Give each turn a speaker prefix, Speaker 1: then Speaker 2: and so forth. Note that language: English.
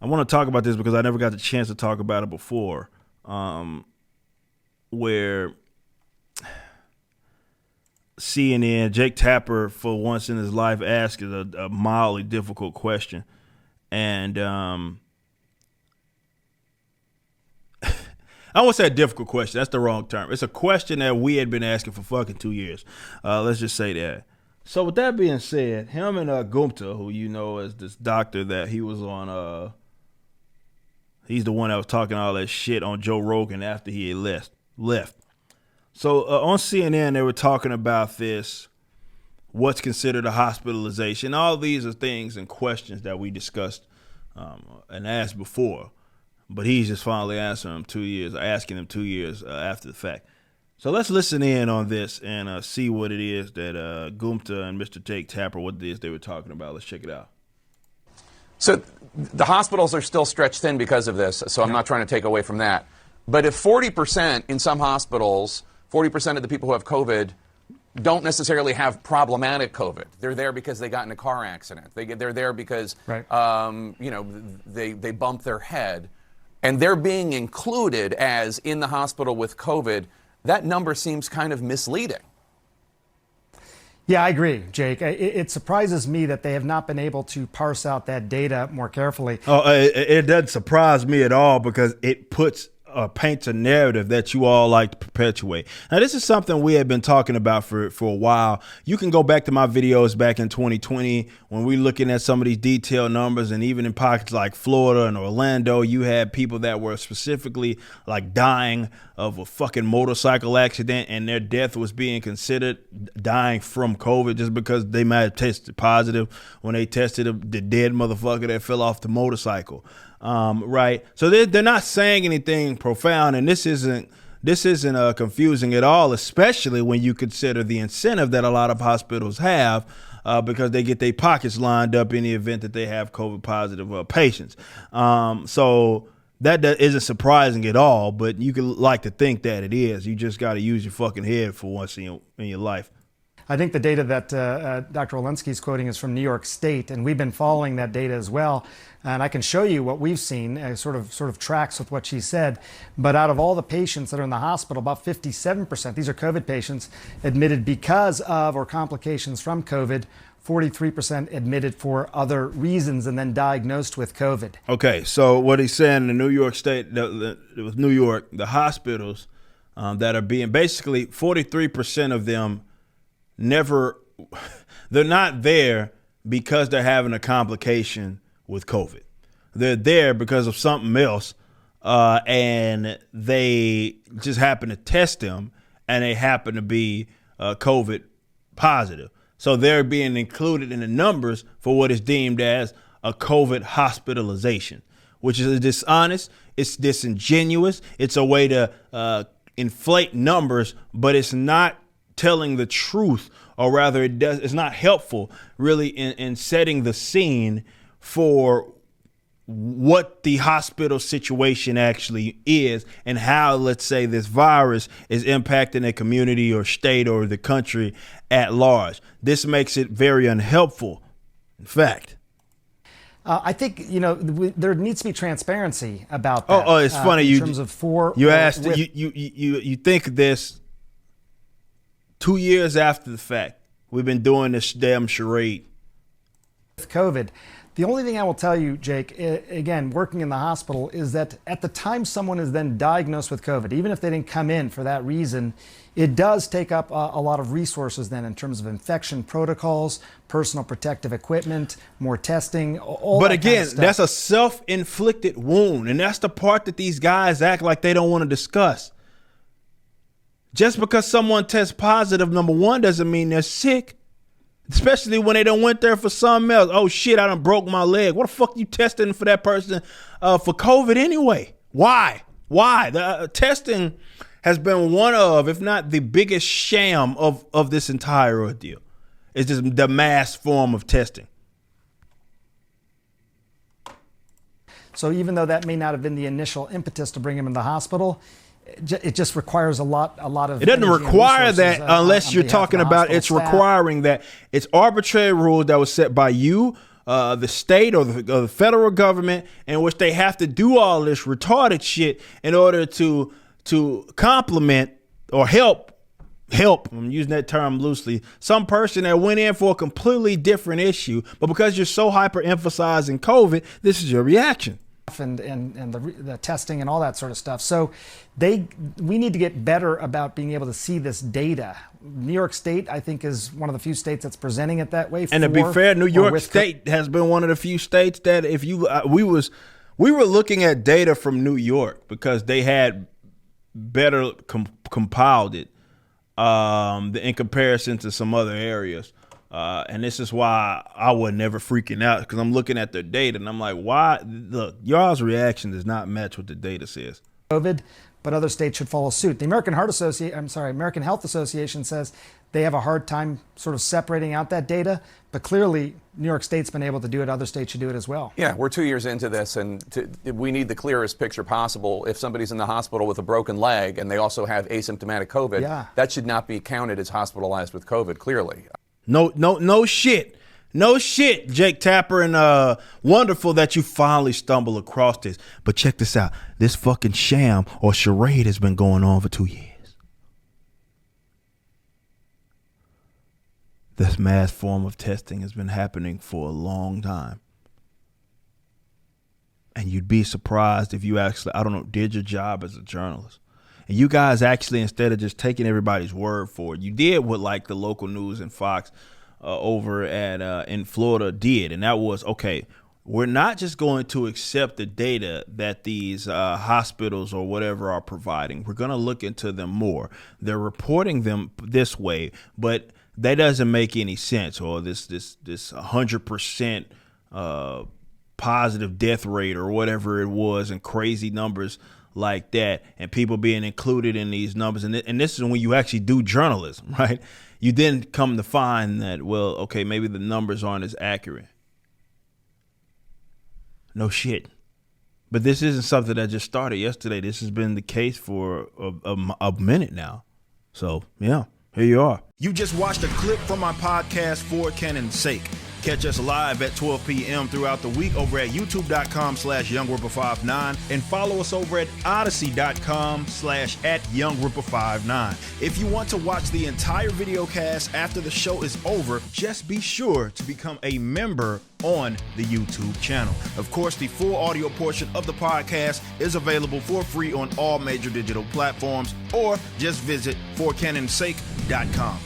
Speaker 1: I want to talk about this because I never got the chance to talk about it before, where CNN, Jake Tapper, for once in his life, asked a mildly difficult question. And I won't say a difficult question. That's the wrong term. It's a question that we had been asking for fucking 2 years. Let's just say that. So with that being said, him and Gupta, who you know as this doctor that he was on, he's the one that was talking all that shit on Joe Rogan after he had left. So on CNN, they were talking about this, what's considered a hospitalization. All these are things and questions that we discussed and asked before. But he's just finally asking them 2 years after the fact. So let's listen in on this and see what it is that Gupta and Mr. Jake Tapper, what it is they were talking about. Let's check it out.
Speaker 2: So the hospitals are still stretched thin because of this, so I'm not trying to take away from that. But if 40% in some hospitals, 40% of the people who have COVID don't necessarily have problematic COVID. They're there because they got in a car accident. They're there because, they bumped their head. And they're being included as in the hospital with COVID. That number seems kind of misleading.
Speaker 3: Yeah, I agree, Jake. It surprises me that they have not been able to parse out that data more carefully.
Speaker 1: It doesn't surprise me at all because it paints a narrative that you all like to perpetuate. Now, this is something we have been talking about for a while. You can go back to my videos back in 2020 when we looking at some of these detailed numbers, and even in pockets like Florida and Orlando, you had people that were specifically like dying of a fucking motorcycle accident, and their death was being considered dying from COVID just because they might have tested positive when they tested the dead motherfucker that fell off the motorcycle. Right. So they're not saying anything profound, and this isn't confusing at all, especially when you consider the incentive that a lot of hospitals have because they get their pockets lined up in the event that they have COVID positive patients. So that isn't surprising at all, but you can like to think that it is. You just got to use your fucking head for once in your life.
Speaker 3: I think the data that Dr. Walensky is quoting is from New York State, and we've been following that data as well. And I can show you what we've seen, sort of tracks with what she said. But out of all the patients that are in the hospital, about 57%, these are COVID patients, admitted because of or complications from COVID. 43% admitted for other reasons and then diagnosed with COVID.
Speaker 1: Okay, so what he's saying in New York State, with New York, the hospitals that are being, basically 43% of them they're not there because they're having a complication with COVID. They're there because of something else, and they just happen to test them, and they happen to be COVID positive. So they're being included in the numbers for what is deemed as a COVID hospitalization, which is dishonest, it's disingenuous, it's a way to inflate numbers, but it's not telling the truth, or rather it's not helpful really in setting the scene for what the hospital situation actually is and how, let's say, this virus is impacting a community or state or the country at large. This makes it very unhelpful, in fact.
Speaker 3: I think, there needs to be transparency about that.
Speaker 1: Oh, it's funny.
Speaker 3: In terms of
Speaker 1: you think this 2 years after the fact. We've been doing this damn charade.
Speaker 3: With COVID, the only thing I will tell you, Jake, again, working in the hospital, is that at the time someone is then diagnosed with COVID, even if they didn't come in for that reason, it does take up a lot of resources then in terms of infection protocols, personal protective equipment, more testing, all
Speaker 1: But
Speaker 3: that
Speaker 1: again,
Speaker 3: kind of stuff.
Speaker 1: that's a self-inflicted wound, and that's the part that these guys act like they don't want to discuss. Just because someone tests positive, number one, doesn't mean they're sick. Especially when they done went there for something else. Oh shit, I done broke my leg. What the fuck you testing for that person for COVID anyway? Why? The testing has been one of, if not the biggest sham of this entire ordeal. It's just the mass form of testing.
Speaker 3: So even though that may not have been the initial impetus to bring him in the hospital, it just requires a lot of.
Speaker 1: It doesn't require that unless you're talking about it's requiring that. It's arbitrary rules that was set by you the state or the federal government, in which they have to do all this retarded shit in order to complement or help, I'm using that term loosely, some person that went in for a completely different issue, but because you're so hyper emphasizing COVID, this is your reaction.
Speaker 3: And the testing and all that sort of stuff. So we need to get better about being able to see this data. New York State, I think, is one of the few states that's presenting it that way.
Speaker 1: And to be fair, New York State has been one of the few states that if you we were looking at data from New York because they had better compiled it in comparison to some other areas. And this is why I was never freaking out, because I'm looking at their data and I'm like, why? Look, y'all's reaction does not match what the data says.
Speaker 3: COVID, but other states should follow suit. The American Health Association says they have a hard time sort of separating out that data, but clearly New York State's been able to do it. Other states should do it as well.
Speaker 2: Yeah, we're 2 years into this, and we need the clearest picture possible. If somebody's in the hospital with a broken leg and they also have asymptomatic COVID, that should not be counted as hospitalized with COVID, clearly.
Speaker 1: No shit. No shit, Jake Tapper, and wonderful that you finally stumble across this. But check this out. This fucking sham or charade has been going on for 2 years. This mass form of testing has been happening for a long time. And you'd be surprised if you actually, did your job as a journalist. And you guys actually, instead of just taking everybody's word for it, you did what like the local news and Fox over at in Florida did. And that was, okay, we're not just going to accept the data that these hospitals or whatever are providing. We're going to look into them more. They're reporting them this way, but that doesn't make any sense. Or this 100% positive death rate or whatever it was, and crazy numbers like that, and people being included in these numbers. And this is when you actually do journalism, right? You then come to find that, well, okay, maybe the numbers aren't as accurate. No shit. But this isn't something that just started yesterday. This has been the case for a minute now. So, yeah, here you are. You just watched a clip from my podcast, For Canon's Sake. Catch us live at 12 p.m. throughout the week over at youtube.com/YoungRipper59 and follow us over at odyssey.com/@YoungRipper59. If you want to watch the entire video cast after the show is over, just be sure to become a member on the YouTube channel. Of course, the full audio portion of the podcast is available for free on all major digital platforms, or just visit forcanonsake.com.